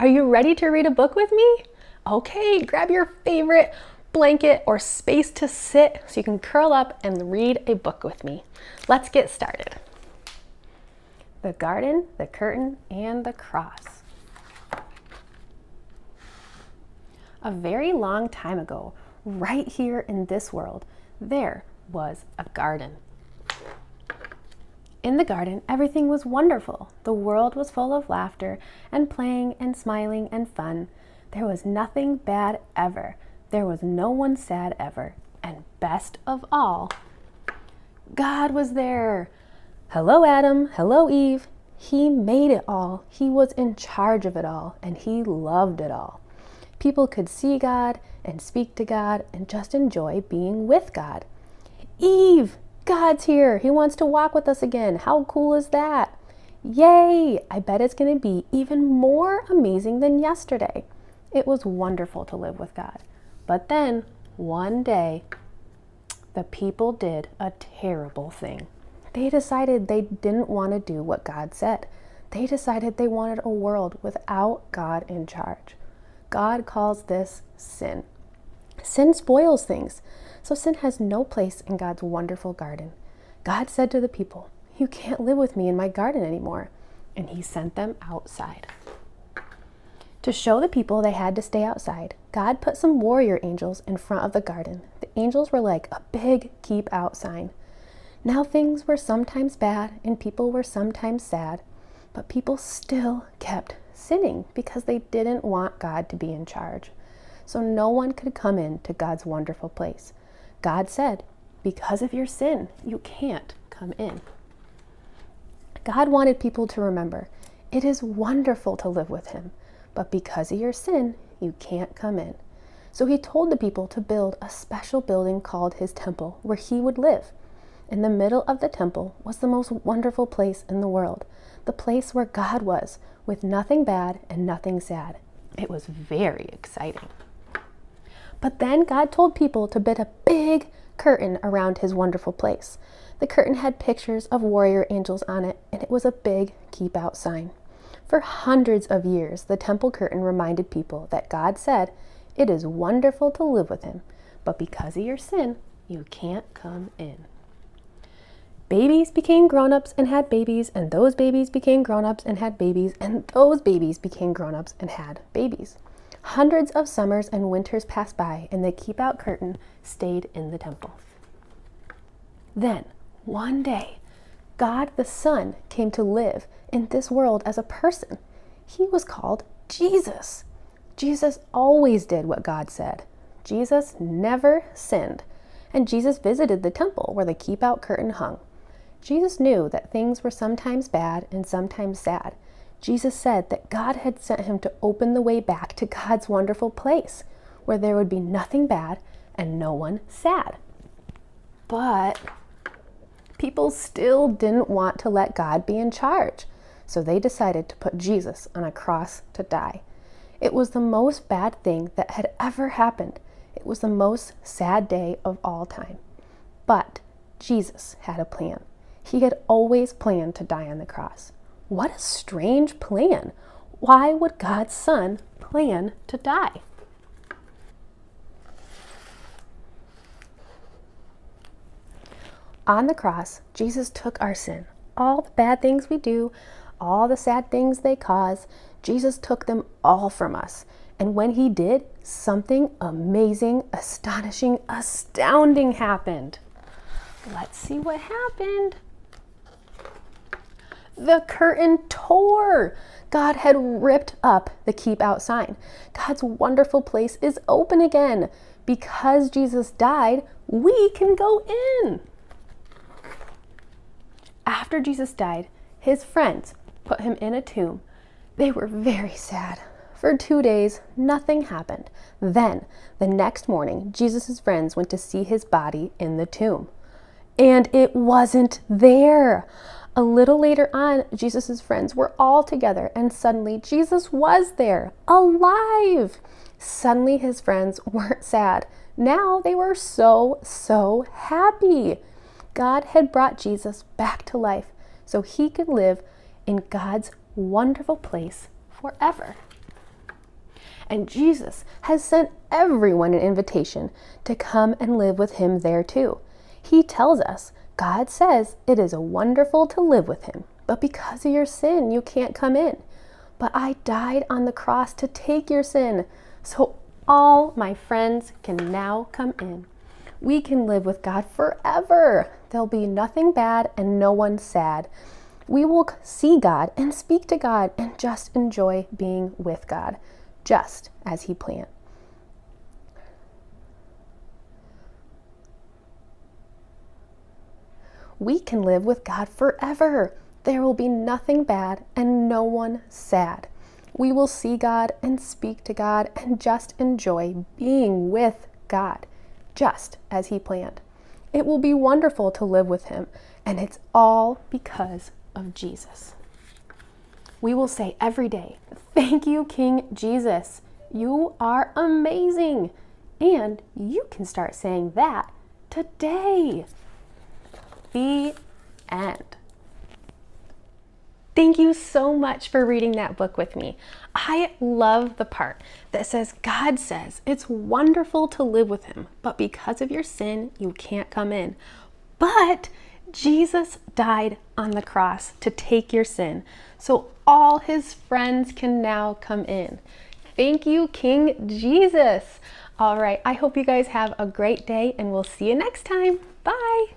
Are you ready to read a book with me? Okay, grab your favorite blanket or space to sit so you can curl up and read a book with me. Let's get started. The Garden, the Curtain, and the Cross. A very long time ago, right here in this world, there was a garden. In the garden, everything was wonderful. The world was full of laughter and playing and smiling and fun. There was nothing bad ever. There was no one sad ever. And best of all, God was there. Hello, Adam. Hello, Eve. He made it all. He was in charge of it all, and he loved it all. People could see God and speak to God and just enjoy being with God. Eve! God's here. He wants to walk with us again. How cool is that? Yay! I bet it's going to be even more amazing than yesterday. It was wonderful to live with God. But then, one day, the people did a terrible thing. They decided they didn't want to do what God said. They decided they wanted a world without God in charge. God calls this sin. Sin spoils things. So sin has no place in God's wonderful garden. God said to the people, "You can't live with me in my garden anymore." And he sent them outside. To show the people they had to stay outside, God put some warrior angels in front of the garden. The angels were like a big keep out sign. Now things were sometimes bad and people were sometimes sad, but people still kept sinning because they didn't want God to be in charge. So no one could come into God's wonderful place. God said, because of your sin, you can't come in. God wanted people to remember, it is wonderful to live with him, but because of your sin, you can't come in. So he told the people to build a special building called his temple, where he would live. In the middle of the temple was the most wonderful place in the world, the place where God was, with nothing bad and nothing sad. It was very exciting. But then God told people to build a big curtain around his wonderful place. The curtain had pictures of warrior angels on it, and it was a big keep out sign. For hundreds of years, the temple curtain reminded people that God said, it is wonderful to live with him, but because of your sin, you can't come in. Babies became grown-ups and had babies, and those babies became grown-ups and had babies, and those babies became grown-ups and had babies. Hundreds of summers and winters passed by, and the keep-out curtain stayed in the temple. Then, one day, God the Son came to live in this world as a person. He was called Jesus. Jesus always did what God said. Jesus never sinned, and Jesus visited the temple where the keep-out curtain hung. Jesus knew that things were sometimes bad and sometimes sad. Jesus said that God had sent him to open the way back to God's wonderful place, where there would be nothing bad and no one sad. But people still didn't want to let God be in charge, so they decided to put Jesus on a cross to die. It was the most bad thing that had ever happened. It was the most sad day of all time. But Jesus had a plan. He had always planned to die on the cross. What a strange plan. Why would God's Son plan to die? On the cross, Jesus took our sin. All the bad things we do, all the sad things they cause, Jesus took them all from us. And when he did, something amazing, astonishing, astounding happened. Let's see what happened. The curtain tore. God had ripped up the keep out sign. God's wonderful place is open again. Because Jesus died, we can go in. After Jesus died, his friends put him in a tomb. They were very sad. For 2 days, nothing happened. Then, the next morning, Jesus' friends went to see his body in the tomb. And it wasn't there. A little later on, Jesus' friends were all together, and suddenly Jesus was there, alive. Suddenly his friends weren't sad. Now they were so happy. God had brought Jesus back to life so he could live in God's wonderful place forever. And Jesus has sent everyone an invitation to come and live with him there too. He tells us, God says it is wonderful to live with him, but because of your sin, you can't come in. But I died on the cross to take your sin, so all my friends can now come in. We can live with God forever. There'll be nothing bad and no one sad. We will see God and speak to God and just enjoy being with God, just as he planned. We can live with God forever. There will be nothing bad and no one sad. We will see God and speak to God and just enjoy being with God, just as he planned. It will be wonderful to live with him, and it's all because of Jesus. We will say every day, thank you, King Jesus. You are amazing. And you can start saying that today. The end. Thank you so much for reading that book with me. I love the part that says, God says it's wonderful to live with him, but because of your sin, you can't come in. But Jesus died on the cross to take your sin, so all his friends can now come in. Thank you, King Jesus. All right, I hope you guys have a great day, and we'll see you next time. Bye.